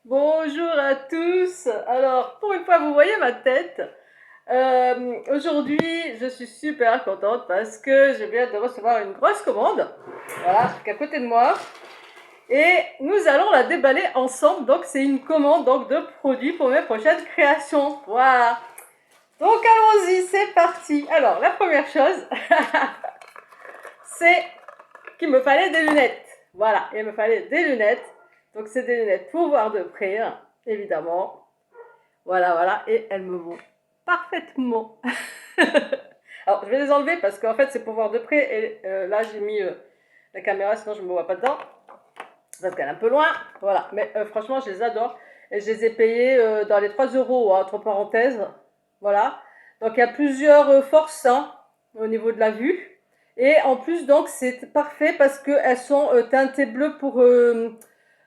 Bonjour à tous. Alors, pour une fois, vous voyez ma tête. Aujourd'hui, je suis super contente parce que je viens de recevoir une grosse commande. Voilà, qui est à côté de moi. Et nous allons la déballer ensemble. Donc, c'est une commande donc, de produits pour mes prochaines créations. Voilà. Donc, allons-y, c'est parti. Alors, la première chose, c'est qu'il me fallait des lunettes. Voilà, il me fallait des lunettes. Donc, c'est des lunettes pour voir de près, évidemment. Voilà, voilà, et elles me vont parfaitement. Alors, je vais les enlever parce qu'en fait, c'est pour voir de près. Et là, j'ai mis la caméra, sinon je ne me vois pas dedans. Parce qu'elle est un peu loin. Voilà, mais franchement, je les adore. Et je les ai payés dans les 3 euros, entre parenthèses. Voilà. Donc, il y a plusieurs forces au niveau de la vue. Et en plus, donc, c'est parfait parce qu'elles sont teintées bleues pour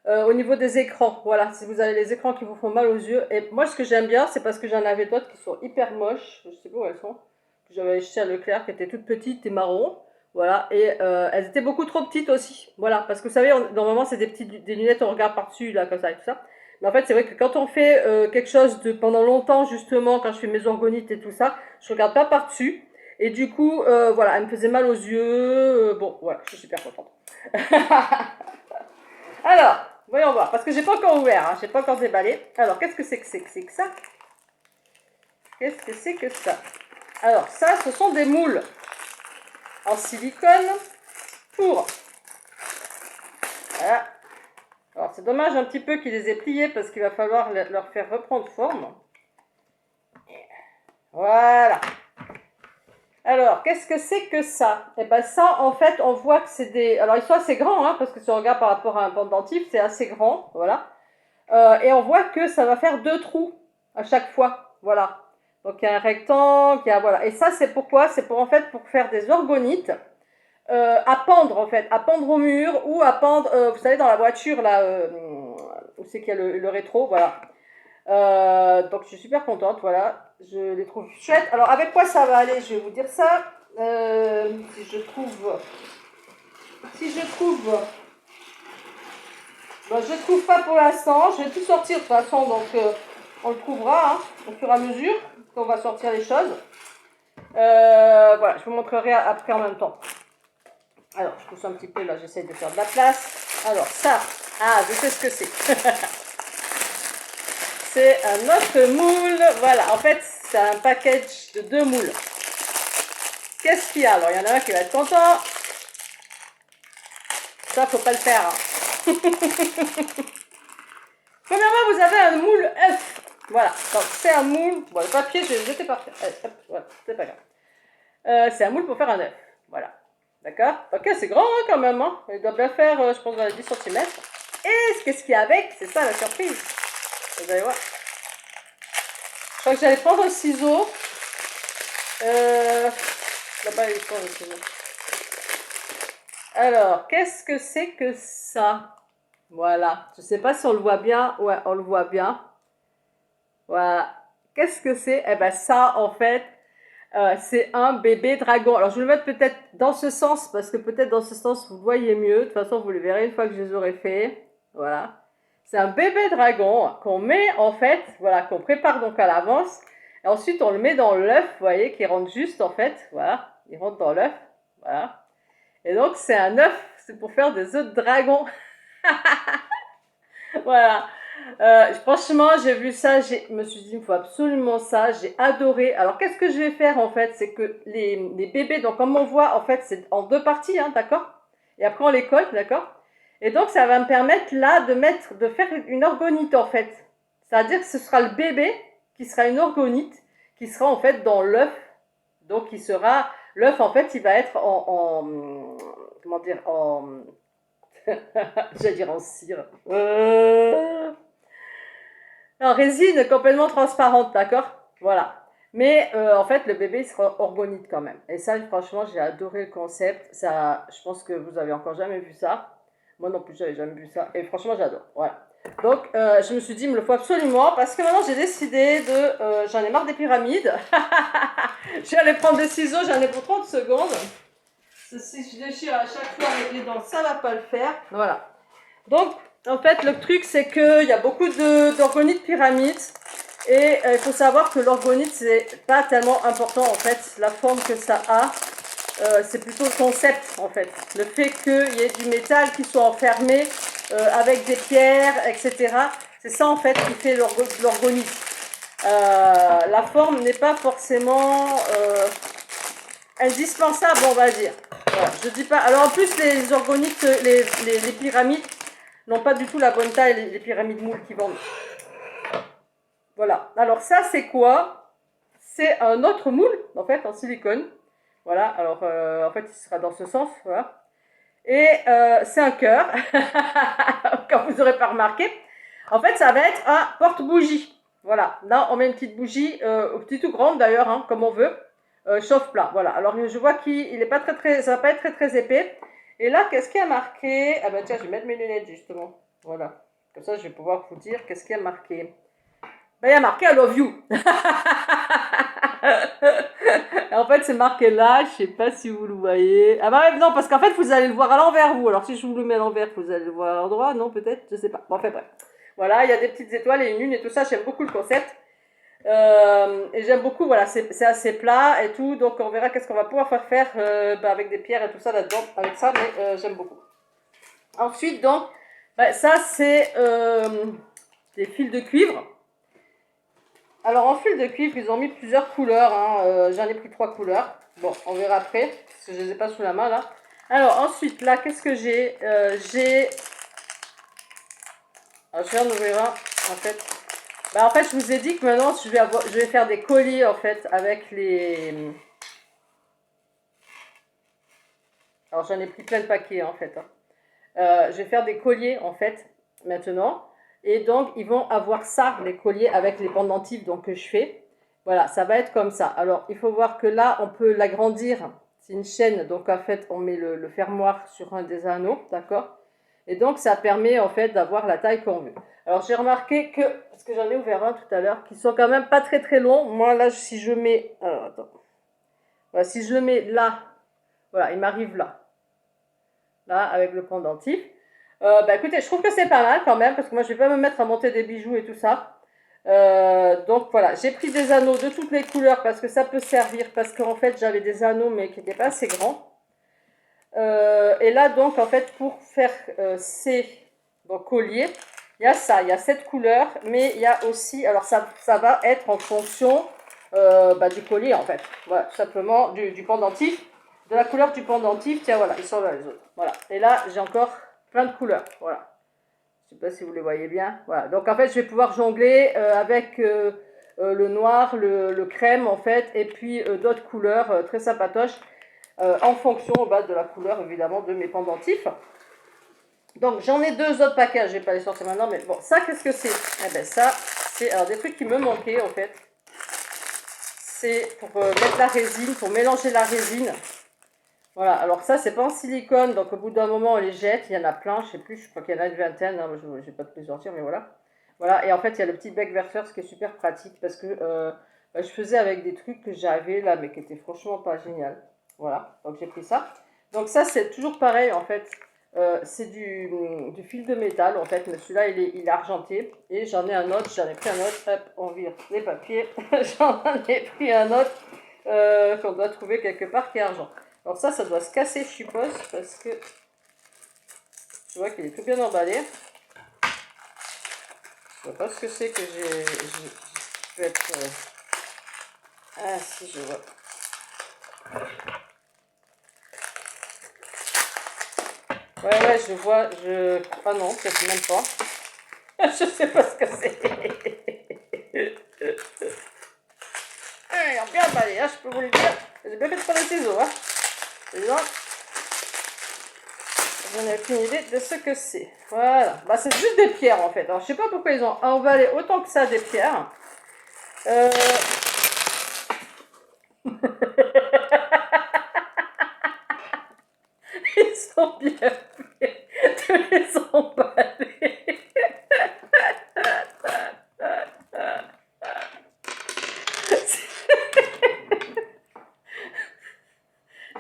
au niveau des écrans. Voilà, si vous avez les écrans qui vous font mal aux yeux. Et moi, ce que j'aime bien, c'est parce que j'en avais d'autres qui sont hyper moches. Je sais pas où elles sont. J'avais acheté à Leclerc qui étaient toutes petites et marron. Voilà, et elles étaient beaucoup trop petites aussi. Voilà, parce que vous savez, normalement, c'est des lunettes, on regarde par-dessus, là, comme ça et tout ça. Mais en fait, c'est vrai que quand on fait quelque chose de pendant longtemps, justement, quand je fais mes orgonites et tout ça, je regarde pas par-dessus. Et du coup, voilà, elle me faisait mal aux yeux. Bon, voilà, je suis super contente. Alors, voyons voir, parce que j'ai pas encore ouvert, j'ai pas encore déballé. Alors, qu'est-ce que c'est que ça? Qu'est-ce que c'est que ça? Alors, ça, ce sont des moules en silicone pour... Voilà. Alors, c'est dommage un petit peu qu'ils les aient pliés parce qu'il va falloir leur faire reprendre forme. Voilà. Alors, qu'est-ce que c'est que ça? Eh ben ça, en fait, on voit que c'est des... Alors, ils sont assez grands, parce que si on regarde par rapport à un pendentif, c'est assez grand, voilà. Et on voit que ça va faire 2 trous à chaque fois, voilà. Donc, il y a un rectangle, il y a... Voilà. Et ça, c'est pourquoi? C'est pour, en fait, pour faire des orgonites à pendre, en fait, à pendre au mur ou à pendre, vous savez, dans la voiture, là, où c'est qu'il y a le rétro, voilà. Donc je suis super contente, voilà, je les trouve chouettes. Alors avec quoi ça va aller, je vais vous dire ça. Si je trouve, ben, je trouve pas pour l'instant. Je vais tout sortir de toute façon, donc on le trouvera au fur et à mesure qu'on va sortir les choses. Voilà, je vous montrerai après en même temps. Alors je pousse un petit peu là, j'essaie de faire de la place. Alors ça, je sais ce que c'est. C'est un autre moule. Voilà, en fait, c'est un package de 2 moules. Qu'est-ce qu'il y a? Alors, il y en a un qui va être content. Ça, faut pas le faire. Premièrement, vous avez un moule œuf. Voilà, donc c'est un moule. Bon, le papier, je vais le jeter par terre. Voilà, c'est pas grave. C'est un moule pour faire un œuf. Voilà. D'accord? Ok, c'est grand quand même. Il doit bien faire, je pense, dans les 10 cm. Et qu'est-ce qu'il y a avec? C'est ça la surprise. Vous allez voir. Je crois que j'allais prendre un ciseau. Là-bas, il sont les ciseaux. Alors, qu'est-ce que c'est que ça? Voilà. Je ne sais pas si on le voit bien. Ouais, on le voit bien. Voilà. Qu'est-ce que c'est? Eh ben ça, en fait, c'est un bébé dragon. Alors, je vais le mettre peut-être dans ce sens, parce que peut-être dans ce sens, vous voyez mieux. De toute façon, vous le verrez une fois que je les aurai fait. Voilà. C'est un bébé dragon qu'on met, en fait, voilà, qu'on prépare donc à l'avance. Et ensuite, on le met dans l'œuf, vous voyez, qui rentre juste, en fait. Voilà. Il rentre dans l'œuf. Voilà. Et donc, c'est un œuf, c'est pour faire des œufs de dragon. Voilà. Franchement, j'ai vu ça, je me suis dit, il me faut absolument ça, j'ai adoré. Alors, qu'est-ce que je vais faire, en fait? C'est que les bébés, donc comme on voit, en fait, c'est en 2 parties, d'accord? Et après, on les colle, d'accord? Et donc, ça va me permettre, là, de faire une orgonite, en fait. C'est-à-dire que ce sera le bébé qui sera une orgonite, qui sera, en fait, dans l'œuf. Donc, l'œuf, en fait, il va être comment dire, j'allais dire en cire. En résine complètement transparente, d'accord? Voilà. Mais en fait, le bébé sera orgonite quand même. Et ça, franchement, j'ai adoré le concept. Ça, je pense que vous avez encore jamais vu ça. Moi non plus, j'avais jamais vu ça. Et franchement, j'adore. Voilà. Donc, je me suis dit, il me le faut absolument. Parce que maintenant, j'ai décidé de... j'en ai marre des pyramides. Je vais aller prendre des ciseaux, j'en ai pour 30 secondes. Si je déchire à chaque fois avec les dents, ça va pas le faire. Voilà. Donc, En fait, le truc, c'est qu'il y a beaucoup d'orgonite pyramide. Et il faut savoir que l'orgonite, c'est pas tellement important, en fait, la forme que ça a. C'est plutôt le concept, en fait. Le fait qu'il y ait du métal qui soit enfermé avec des pierres, etc. C'est ça, en fait, qui fait l'orgonite. La forme n'est pas forcément indispensable, on va dire. Voilà, je dis pas. Alors, en plus, les organites, les pyramides, n'ont pas du tout la bonne taille, les pyramides moules qui vendent. Voilà. Alors ça, c'est quoi? C'est un autre moule, en fait, en silicone. Voilà. Alors, en fait, il sera dans ce sens. Voilà. Et c'est un cœur. Quand vous n'aurez pas remarqué. En fait, ça va être un porte-bougie. Voilà. Là, on met une petite bougie, petite ou grande d'ailleurs, hein, comme on veut. Chauffe-plat. Voilà. Alors, je vois qu'il n'est pas très, ça va pas être très épais. Et là, qu'est-ce qu'il y a marqué? Ah ben tiens, je vais mettre mes lunettes justement. Voilà. Comme ça, je vais pouvoir vous dire qu'est-ce qu'il y a marqué. Ben, il y a marqué I love you. En fait, c'est marqué là. Je sais pas si vous le voyez. Ah bah non, parce qu'en fait, vous allez le voir à l'envers, vous. Alors, si je vous le mets à l'envers, vous allez le voir à l'endroit. Non, peut-être, je sais pas. Bon, enfin bref. Voilà, il y a des petites étoiles et une lune et tout ça. J'aime beaucoup le concept. Et j'aime beaucoup, voilà, c'est assez plat et tout. Donc, on verra qu'est-ce qu'on va pouvoir faire avec des pierres et tout ça là-dedans. Avec ça, mais j'aime beaucoup. Ensuite, donc, ça, c'est des fils de cuivre. Alors, en fil de cuivre, ils ont mis plusieurs couleurs. Hein. J'en ai pris 3 couleurs. Bon, on verra après, parce que je ne les ai pas sous la main, là. Alors, ensuite, là, qu'est-ce que j'ai Alors, je viens d'ouvrir un, en fait. En fait, je vous ai dit que maintenant, je vais faire des colliers, en fait, avec les... Alors, j'en ai pris plein de paquets, en fait. Je vais faire des colliers, en fait, maintenant. Et donc, ils vont avoir ça, les colliers, avec les pendentifs donc, que je fais. Voilà, ça va être comme ça. Alors, il faut voir que là, on peut l'agrandir. C'est une chaîne, donc en fait, on met le fermoir sur un des anneaux, d'accord? Et donc, ça permet, en fait, d'avoir la taille qu'on veut. Alors, j'ai remarqué que, parce que j'en ai ouvert un tout à l'heure, qui sont quand même pas très longs. Moi, là, si je mets... Alors, attends. Voilà, si je le mets là, voilà, il m'arrive là. Là, avec le pendentif. Écoutez, je trouve que c'est pas mal quand même, parce que moi je vais pas me mettre à monter des bijoux et tout ça. Donc voilà, j'ai pris des anneaux de toutes les couleurs parce que ça peut servir, parce qu'en fait j'avais des anneaux mais qui n'étaient pas assez grands. Et là donc en fait pour faire ces colliers, il y a ça, il y a cette couleur, mais il y a aussi, alors ça va être en fonction du collier en fait, voilà, tout simplement du pendentif. De la couleur du pendentif, tiens voilà, ils sont là les autres. Voilà. Et là, j'ai encore plein de couleurs. Voilà. Je ne sais pas si vous les voyez bien. Voilà. Donc en fait, je vais pouvoir jongler avec le noir, le crème en fait, et puis d'autres couleurs très sympatoches en fonction de la couleur évidemment de mes pendentifs. Donc j'en ai 2 autres paquets, je ne vais pas les sortir maintenant, mais bon, ça qu'est-ce que c'est? Eh bien ça, c'est alors des trucs qui me manquaient en fait. C'est pour mettre la résine, pour mélanger la résine. Voilà, alors ça c'est pas en silicone, donc au bout d'un moment on les jette, il y en a plein, je sais plus, je crois qu'il y en a une vingtaine, hein, je vais pas te les sortir, mais voilà. Voilà, et en fait il y a le petit bec verseur, ce qui est super pratique, parce que je faisais avec des trucs que j'avais là, mais qui étaient franchement pas génial. Voilà, donc j'ai pris ça. Donc ça c'est toujours pareil en fait, c'est du fil de métal en fait, mais celui-là il est argenté, et j'en ai un autre, j'en ai pris un autre, hop, on vire les papiers, j'en ai pris un autre qu'on doit trouver quelque part qui est argent. Alors ça doit se casser, je suppose, parce que je vois qu'il est tout bien emballé. Je ne vois pas ce que c'est que j'ai... Je vais être... Ah si, je vois. Ouais, je vois, Ah non, peut-être même pas. Je sais pas ce que c'est. Il est bien emballé, hein, je peux vous le dire. J'ai bien fait de prendre les ciseaux, hein. Disons. J'en ai aucune idée de ce que c'est. Voilà. C'est juste des pierres en fait. Alors je sais pas pourquoi ils ont emballé autant que ça des pierres. Ils sont bien faits de les emballer.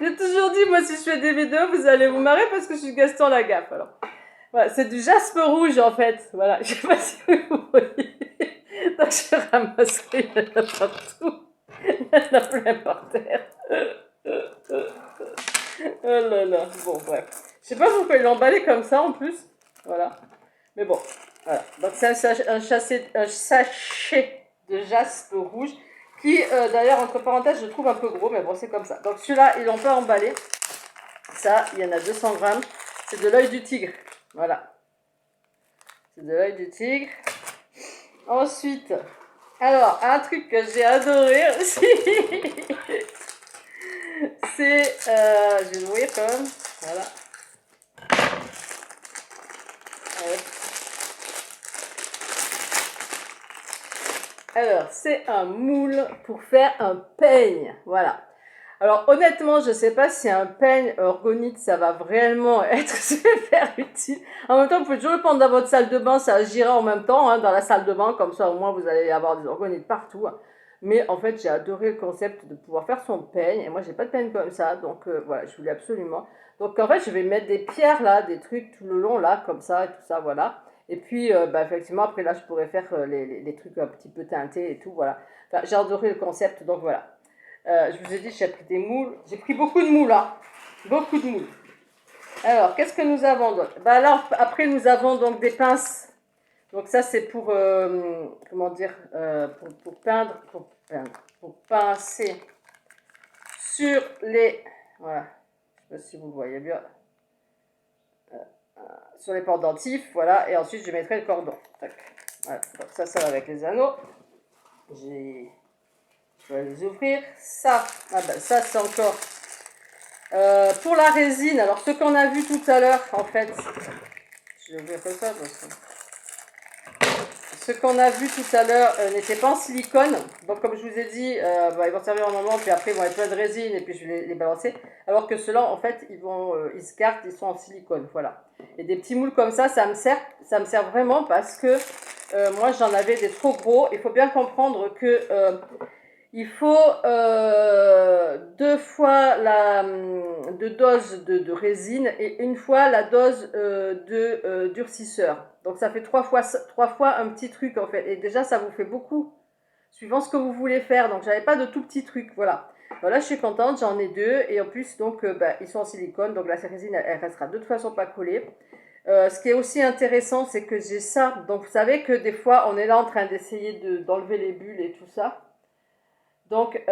J'ai toujours dit, moi si je fais des vidéos, vous allez vous marrer parce que je suis Gaston Lagaffe. Alors. Voilà, c'est du jaspe rouge en fait. Voilà, je sais pas si vous voyez. Donc je ramasserai, il y en a partout. Il y en a plein par terre. Oh là là. Bon, bref. Je sais pas pourquoi il l'a emballé comme ça en plus. Voilà. Mais bon, voilà. Donc c'est un sachet de jaspe rouge qui, d'ailleurs, entre parenthèses, je trouve un peu gros, mais bon, c'est comme ça. Donc celui-là, ils l'ont pas emballé. Ça, il y en a 200 grammes. C'est de l'œil du tigre. Voilà. C'est de l'œil du tigre. Ensuite, alors, un truc que j'ai adoré aussi, c'est, je vais l'ouvrir quand même. Voilà. Ouais. Alors, c'est un moule pour faire un peigne. Voilà. Alors, honnêtement, je ne sais pas si un peigne orgonite, ça va vraiment être super utile. En même temps, vous pouvez toujours le prendre dans votre salle de bain, ça agira en même temps, hein, dans la salle de bain, comme ça, au moins, vous allez avoir des orgonites partout. Hein. Mais en fait, j'ai adoré le concept de pouvoir faire son peigne. Et moi, j'ai pas de peigne comme ça, donc voilà, je voulais absolument. Donc, en fait, je vais mettre des pierres là, des trucs tout le long là, comme ça et tout ça, voilà. Et puis, bah, effectivement, après là, je pourrais faire les trucs un petit peu teintés et tout, voilà. Enfin, j'ai adoré le concept, donc voilà. Je vous ai dit, j'ai pris des moules. J'ai pris beaucoup de moules, hein. Beaucoup de moules. Alors, qu'est-ce que nous avons d'autre? Bah alors, après, nous avons donc des pinces. Donc ça, c'est pour, comment dire, pour pincer sur les, voilà, je ne sais pas si vous le voyez bien, sur les pendentifs, voilà, et ensuite je mettrai le cordon. Tac. Voilà. Donc ça va avec les anneaux. Je vais les ouvrir. Ça, ah ben ça c'est encore pour la résine. Alors ce qu'on a vu tout à l'heure, en fait, je vais ouvrir comme ça parce que ce qu'on a vu tout à l'heure n'était pas en silicone. Donc comme je vous ai dit, bah, ils vont servir un moment, puis après ils vont être plein de résine et puis je vais les balancer. Alors que ceux-là, en fait, ils se gardent, ils sont en silicone, voilà. Et des petits moules comme ça me sert vraiment parce que moi j'en avais des trop gros. Il faut bien comprendre que il faut 2 fois la de dose de résine et 1 fois la dose de durcisseur. Donc ça fait 3 fois un petit truc en fait. Et déjà ça vous fait beaucoup, suivant ce que vous voulez faire. Donc j'avais pas de tout petit truc, voilà. Voilà, je suis contente, j'en ai 2. Et en plus, donc, bah, ils sont en silicone. Donc la résine, elle restera de toute façon pas collée. Ce qui est aussi intéressant, c'est que j'ai ça. Donc vous savez que des fois, on est là en train d'essayer d'enlever les bulles et tout ça. Donc,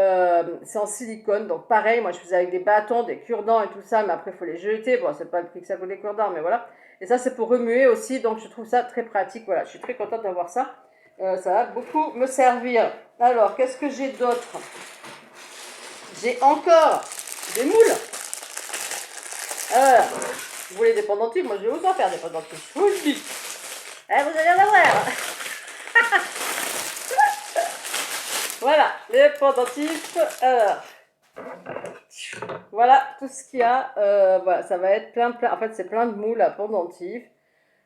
c'est en silicone. Donc, pareil, moi, je faisais avec des bâtons, des cure-dents et tout ça. Mais après, il faut les jeter. Bon, c'est pas le prix que ça coûte les cure-dents, mais voilà. Et ça, c'est pour remuer aussi. Donc, je trouve ça très pratique. Voilà, je suis très contente d'avoir ça. Ça va beaucoup me servir. Alors, qu'est-ce que j'ai d'autre? J'ai encore des moules. Alors, vous voulez des pendentifs? Moi, je vais vous en faire des pendentifs. Je vous le dis. Eh, vous allez en avoir. Voilà, les pendentifs. Alors, voilà tout ce qu'il y a. Voilà, ça va être plein. En fait, c'est plein de moules à pendentifs.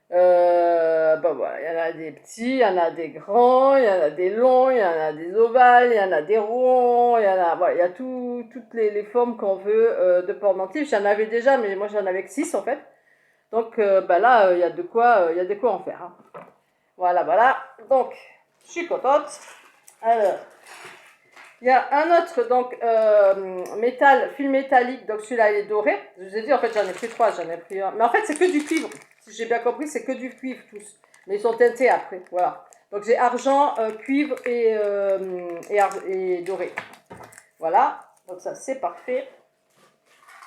Bah voilà, il y en a des petits, il y en a des grands, il y en a des longs, il y en a des ovales, il y en a des ronds, il y en a, voilà, il y a toutes les formes qu'on veut de pendentifs. J'en avais déjà, mais moi j'en avais que 6 en fait. Donc bah là, il y a de quoi en faire. Hein. Voilà, voilà. Donc, je suis contente. Alors, il y a un autre, donc, fil métallique, donc celui-là il est doré. Je vous ai dit, en fait, j'en ai pris 3, j'en ai pris un. Mais en fait, c'est que du cuivre. Si j'ai bien compris, c'est que du cuivre tous. Mais ils sont teintés après, voilà. Donc j'ai argent, cuivre et doré. Voilà, donc ça c'est parfait.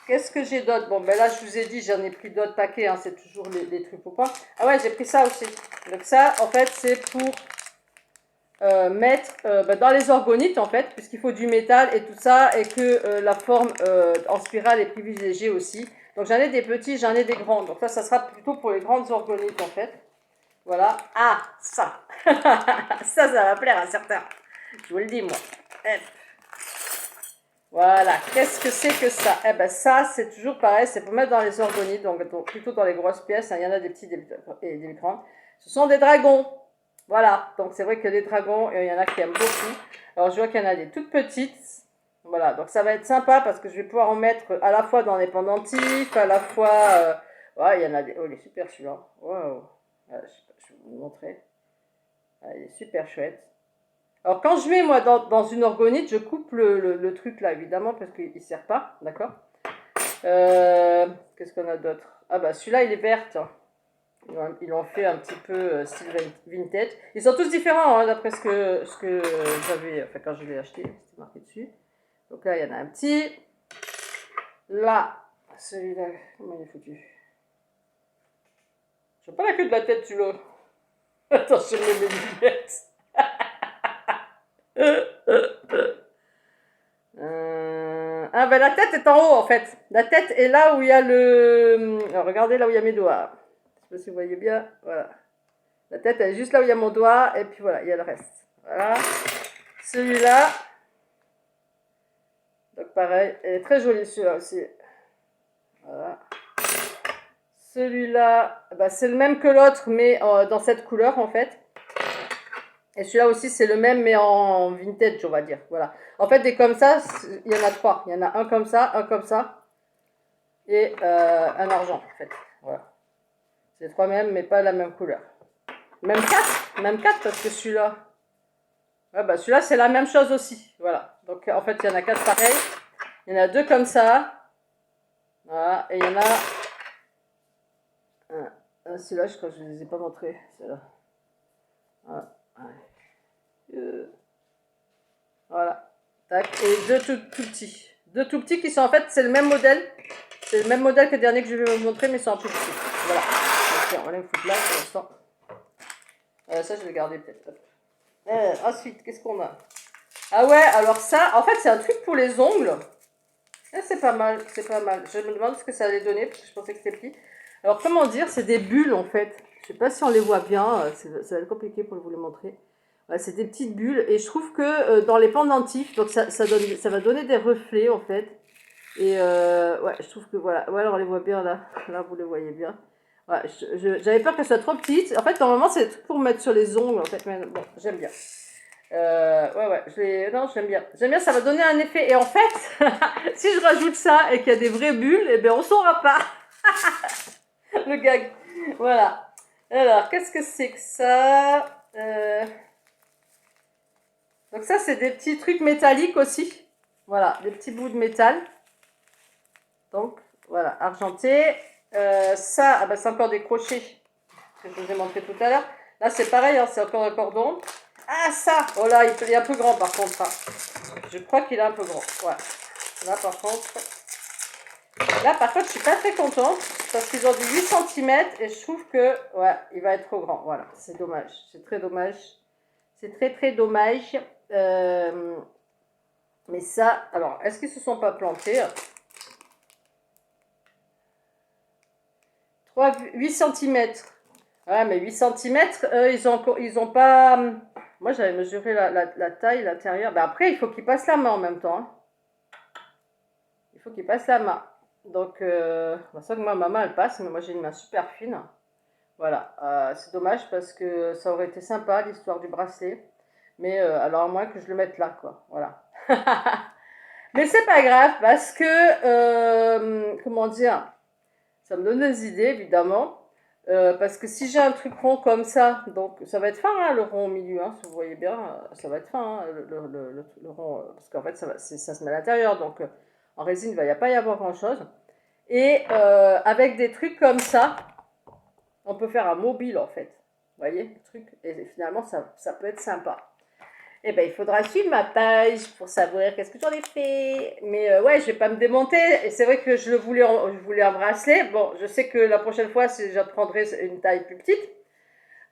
Qu'est-ce que j'ai d'autre? Bon, ben là, je vous ai dit, j'en ai pris d'autres paquets, hein, c'est toujours les trucs au point. Ah ouais, j'ai pris ça aussi. Donc ça, en fait, c'est pour mettre dans les orgonites en fait, puisqu'il faut du métal et tout ça, et que la forme en spirale est privilégiée aussi. Donc j'en ai des petits, j'en ai des grands. Donc ça sera plutôt pour les grandes orgonites en fait. Voilà. Ah, ça ça va plaire à certains. Je vous le dis moi. Voilà. Qu'est-ce que c'est que ça? Eh ben ça, c'est toujours pareil, c'est pour mettre dans les orgonites, donc plutôt dans les grosses pièces. Hein. Il y en a des petits et des grands. Ce sont des dragons. Voilà, donc c'est vrai que les dragons, il y en a qui aiment beaucoup. Alors je vois qu'il y en a des toutes petites. Voilà, donc ça va être sympa parce que je vais pouvoir en mettre à la fois dans les pendentifs, à la fois Ouais, il y en a des... Oh, il est super celui-là. Waouh. Ah, je vais vous montrer. Ah, il est super chouette. Alors quand je mets moi dans une orgonite, je coupe le truc là évidemment parce qu'il ne sert pas, d'accord. Qu'est-ce qu'on a d'autre? Ah bah celui-là il est vert. Ils l'ont fait un petit peu style vintage. Ils sont tous différents hein, d'après ce que j'avais, enfin quand je l'ai acheté, c'était marqué dessus. Donc là il y en a un petit. Là, celui-là, comment il est foutu? Je vois pas la queue de la tête celui-là. Attends, je mets mes lunettes. Ah ben la tête est en haut en fait. La tête est là où il y a le... Alors, regardez là où il y a mes doigts. Je sais pas si vous voyez bien. Voilà. La tête elle est juste là où il y a mon doigt. Et puis voilà, il y a le reste. Voilà. Celui-là. Donc pareil. Elle est très jolie celui-là aussi. Voilà. Celui-là, bah, c'est le même que l'autre mais dans cette couleur en fait. Et celui-là aussi, c'est le même, mais en vintage, on va dire. Voilà. En fait, des comme ça, il y en a trois. Il y en a un comme ça, et un argent, en fait. Voilà. C'est les trois mêmes, mais pas la même couleur. Même quatre, parce que celui-là... Ouais, bah celui-là, c'est la même chose aussi. Voilà. Donc, en fait, il y en a quatre pareils. Il y en a deux comme ça. Voilà. Et il y en a... celui-là, je crois que je ne les ai pas montrés. Celui-là. Voilà. Voilà. Tac. Et deux tout petits. Deux tout petits qui sont en fait, c'est le même modèle. C'est le même modèle que le dernier que je vais vous montrer, mais c'est en tout petit. Voilà. Donc, on va les foutre là pour l'instant. Ça, je vais garder peut-être. Ensuite, qu'est-ce qu'on a? Ah ouais, alors ça, en fait, c'est un truc pour les ongles. C'est pas mal, c'est pas mal. Je me demande ce que ça allait donner, parce que je pensais que c'était petit. Alors, comment dire, c'est des bulles, en fait. Je sais pas si on les voit bien, ça va être compliqué pour vous les montrer. Ouais, c'est des petites bulles, et je trouve que dans les pendentifs, donc ça va donner des reflets, en fait. Et ouais, je trouve que voilà. Ouais, alors on les voit bien là. Là, vous les voyez bien. Ouais, j'avais peur qu'elles soient trop petites. En fait, normalement, c'est des trucs pour mettre sur les ongles, en fait. Mais bon, j'aime bien. Non, j'aime bien. J'aime bien, ça va donner un effet. Et en fait, si je rajoute ça et qu'il y a des vraies bulles, eh bien, on saura pas. Le gag. Voilà. Alors, qu'est-ce que c'est que ça? Donc ça, c'est des petits trucs métalliques aussi. Voilà, des petits bouts de métal. Donc, voilà, argenté. Ça, ah bah, c'est encore des crochets que je vous ai montré tout à l'heure. Là, c'est pareil, hein, c'est encore un cordon. Ah, ça! Oh là, il est un peu grand par contre. Hein. Je crois qu'il est un peu grand. Ouais. Là, par contre, je suis pas très contente parce qu'ils ont du 8 cm et je trouve que, ouais, il va être trop grand. Voilà, c'est dommage. C'est très dommage. C'est très, très dommage. Mais ça, alors, est-ce qu'ils se sont pas plantés? 8 cm. Ouais, mais 8 cm, ils ont pas... Moi, j'avais mesuré la taille, l'intérieur. Ben après, il faut qu'ils passent la main en même temps. Hein. Il faut qu'ils passent la main. Donc, c'est ça que moi, ma main, elle passe, mais moi, j'ai une main super fine. Voilà. C'est dommage parce que ça aurait été sympa, l'histoire du bracelet. Mais alors, à moins que je le mette là, quoi. Voilà. Mais c'est pas grave parce que, comment dire, ça me donne des idées, évidemment. Parce que si j'ai un truc rond comme ça, donc ça va être fin, hein, le rond au milieu, hein, si vous voyez bien, ça va être fin, hein, le rond, parce qu'en fait, ça se met à l'intérieur, donc en résine, il ne va pas y avoir grand-chose. Et avec des trucs comme ça, on peut faire un mobile, en fait. Vous voyez, le truc, et finalement, ça peut être sympa. Eh ben, il faudra suivre ma page pour savoir qu'est-ce que j'en ai fait. Mais ouais, je vais pas me démonter. Et c'est vrai que je voulais un bracelet. Bon, je sais que la prochaine fois, je prendrai une taille plus petite.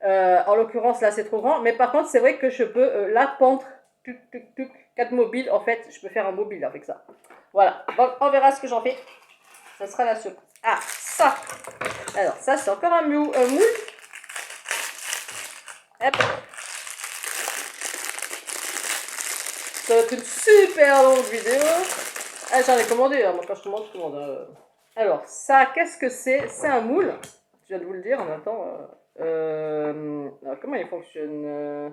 En l'occurrence, là, c'est trop grand. Mais par contre, c'est vrai que je peux la pendre. 4 mobiles. En fait, je peux faire un mobile avec ça. Voilà. Donc, on verra ce que j'en fais. Ça sera la surprise. Ah, ça. Alors, ça, c'est encore un moule. Hop. Ça va être une super longue vidéo. Ah, j'en ai commandé, hein. Moi quand je commande, je commande. Alors, ça, qu'est-ce que c'est? C'est un moule. Je viens de vous le dire en même temps. Alors, comment il fonctionne?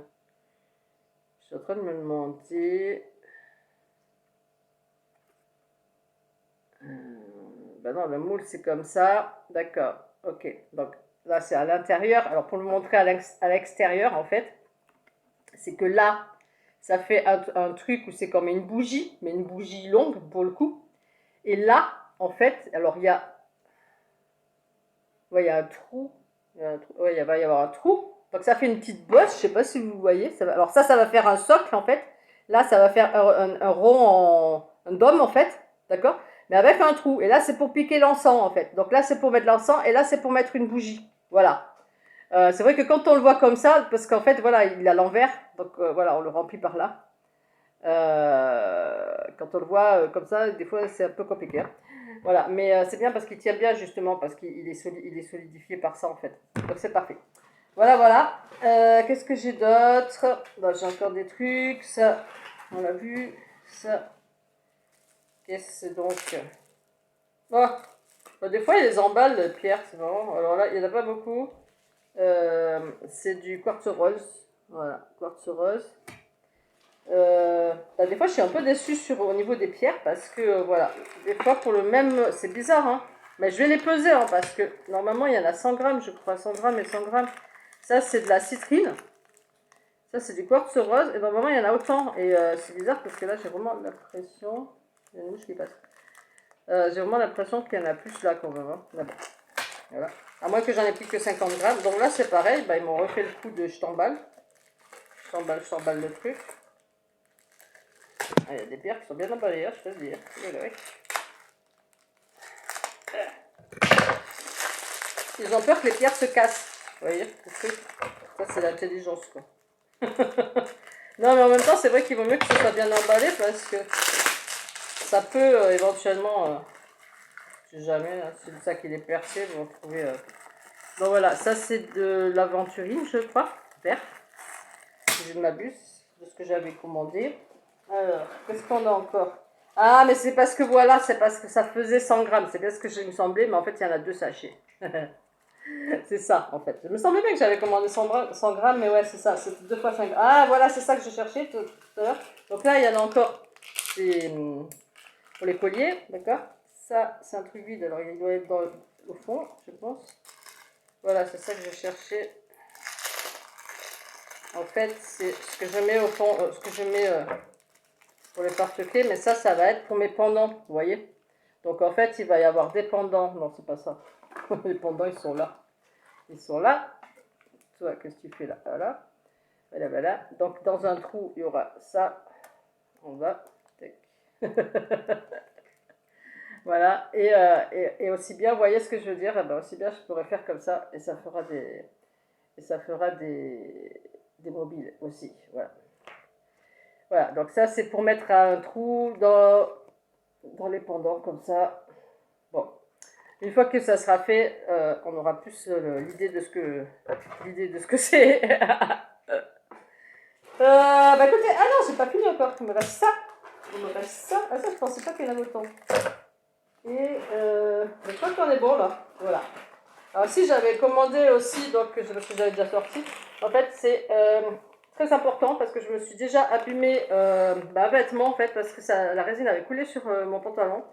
Je suis en train de me demander. Ben non, le moule, c'est comme ça. D'accord. Ok. Donc, là, c'est à l'intérieur. Alors, pour le montrer à l'extérieur, en fait, c'est que là, ça fait un truc où c'est comme une bougie, mais une bougie longue, pour le coup. Et là, en fait, alors, il y a un trou. Ouais, il va y avoir un trou. Donc, ça fait une petite bosse. Je sais pas si vous voyez. Alors, ça va faire un socle, en fait. Là, ça va faire un rond, un dôme, en fait. D'accord? Mais avec un trou. Et là, c'est pour piquer l'encens, en fait. Donc là, c'est pour mettre l'encens. Et là, c'est pour mettre une bougie. Voilà. C'est vrai que quand on le voit comme ça, parce qu'en fait, voilà, il est à l'envers. Donc voilà, on le remplit par là. Quand on le voit comme ça, des fois, c'est un peu compliqué. Hein. Voilà, mais c'est bien parce qu'il tient bien, justement, parce qu'il est, il est solidifié par ça, en fait. Donc c'est parfait. Voilà, voilà. Qu'est-ce que j'ai d'autre? Bon, j'ai encore des trucs. Ça, on l'a vu. Ça. Qu'est-ce donc? Oh. Bon, des fois, il les emballe, Pierre, c'est marrant. Alors là, il n'y en a pas beaucoup. C'est du quartz rose. Voilà, quartz rose. Bah, des fois, je suis un peu déçue au niveau des pierres parce que, voilà, des fois, pour le même. C'est bizarre, hein. Mais je vais les peser, hein, parce que normalement, il y en a 100 grammes, je crois, 100 grammes et 100 grammes. Ça, c'est de la citrine. Ça, c'est du quartz rose. Et normalement, il y en a autant. Et c'est bizarre parce que là, j'ai vraiment l'impression. Il y a une mouche qui passe. J'ai vraiment l'impression qu'il y en a plus là quand même. Hein. Là-bas. Voilà. À moins que j'en ai plus que 50 grammes. Donc là, c'est pareil. Bah, ils m'ont refait le coup de je t'emballe. Je t'emballe le truc. Ah, il y a des pierres qui sont bien emballées, hein, je peux te dire. Ils ont peur que les pierres se cassent. Vous voyez, le truc. Ça, c'est l'intelligence, quoi. Non, mais en même temps, c'est vrai qu'il vaut mieux que ce soit bien emballé parce que ça peut éventuellement, je sais jamais, hein, c'est ça qu'il est percé, vous retrouvez. Donc voilà, ça c'est de l'aventurine, je crois, vert, si je ne m'abuse, de ce que j'avais commandé. Alors, qu'est-ce qu'on a encore? Ah, mais c'est parce que voilà, c'est parce que ça faisait 100 grammes, c'est bien ce que je me semblait, mais en fait, il y en a deux sachets. C'est ça, en fait. Je me semblait bien que j'avais commandé 100 grammes, mais ouais, c'est ça, c'est 2 fois 5 grammes. Ah, voilà, c'est ça que je cherchais tout à l'heure. Donc là, il y en a encore pour les colliers, d'accord? Ça, c'est un truc vide, alors il doit être au fond, je pense. Voilà, c'est ça que je cherchais. En fait, c'est ce que je mets au fond, ce que je mets pour les porte-clés, mais ça va être pour mes pendants, vous voyez? Donc en fait, il va y avoir des pendants. Non, c'est pas ça. Les pendants, ils sont là. Ils sont là. Toi, qu'est-ce que tu fais là? Voilà. Voilà, voilà. Donc dans un trou, il y aura ça. On va. Voilà. Et aussi bien, vous voyez ce que je veux dire? Eh ben, aussi bien, je pourrais faire comme ça et ça fera des mobiles aussi. Voilà. Voilà. Donc ça, c'est pour mettre un trou dans les pendants comme ça. Bon. Une fois que ça sera fait, on aura plus l'idée de ce que c'est. Bah écoutez, ah non, c'est pas fini encore. Il me reste ça. Il me reste ça. Ah ça, je pensais pas qu'il y en avait autant. Et je crois qu'on est bon là. Voilà. Alors si j'avais commandé aussi, donc parce que j'avais déjà sorti. En fait, c'est très important parce que je me suis déjà abîmé bêtement en fait parce que la résine avait coulé sur mon pantalon.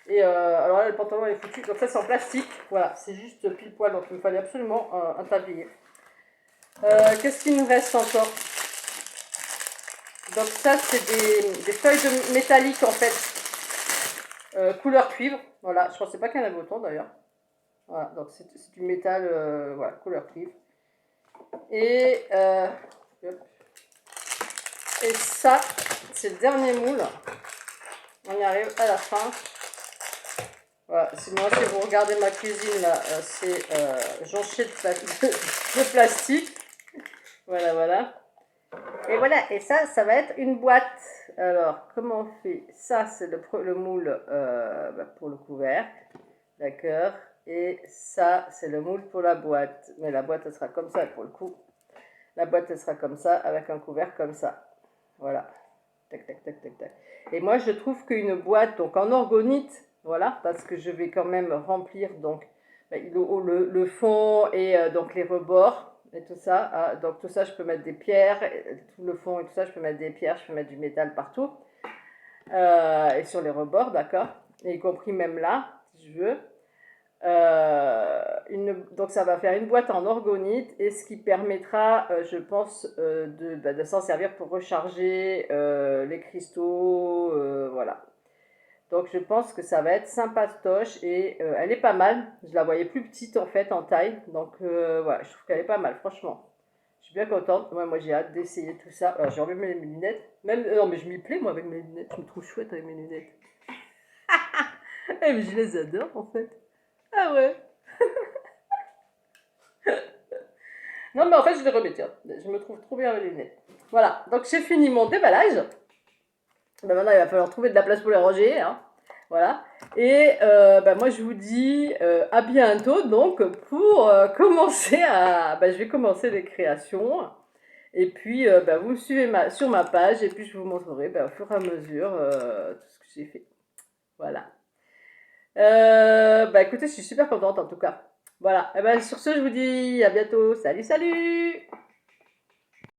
Et alors là, le pantalon est foutu. Donc ça, c'est en plastique. Voilà, c'est juste pile poil. Donc il me fallait absolument un tablier. Qu'est-ce qu'il nous reste encore? Donc ça, c'est des feuilles de métallique en fait, couleur cuivre. Voilà, je pensais pas qu'il y en avait autant d'ailleurs. Voilà, donc c'est du métal, voilà, couleur cuivre. Et, et ça, c'est le dernier moule. On y arrive à la fin. Voilà, sinon si vous regardez ma cuisine là, c'est jonché de plastique. Voilà, voilà. Et voilà, et ça va être une boîte. Alors, comment on fait? Ça, c'est le moule pour le couvercle. D'accord. Et ça, c'est le moule pour la boîte. Mais la boîte, elle sera comme ça pour le coup. La boîte, elle sera comme ça, avec un couvercle comme ça. Voilà. Tac, tac, tac, tac, tac. Et moi, je trouve qu'une boîte, donc en orgonite, voilà, parce que je vais quand même remplir donc le fond et donc les rebords et tout ça. Ah, donc tout ça, je peux mettre des pierres, tout le fond et tout ça, je peux mettre des pierres, je peux mettre du métal partout. Et sur les rebords, d'accord. Y compris même là, si je veux. Donc ça va faire une boîte en orgonite et ce qui permettra, je pense, de s'en servir pour recharger les cristaux, voilà. Donc je pense que ça va être sympatoche et elle est pas mal. Je la voyais plus petite en fait en taille, donc voilà, je trouve qu'elle est pas mal, franchement. Je suis bien contente. Ouais, moi j'ai hâte d'essayer tout ça. Alors j'ai enlevé mes lunettes. Même, non mais je m'y plais moi avec mes lunettes. Je me trouve chouette avec mes lunettes. Eh, mais je les adore en fait. Ah ouais. Non, mais en fait, je les remets, tiens. Je me trouve trop bien avec les lunettes. Voilà, donc j'ai fini mon déballage. Ben maintenant, il va falloir trouver de la place pour les ranger. Hein. Voilà. Et ben moi, je vous dis à bientôt, donc, pour commencer à... Ben, je vais commencer les créations. Et puis, ben, vous me suivez sur ma page, et puis je vous montrerai ben, au fur et à mesure tout ce que j'ai fait. Voilà. Ben, écoutez, je suis super contente, en tout cas. Voilà. Et ben, sur ce, je vous dis à bientôt. Salut, salut!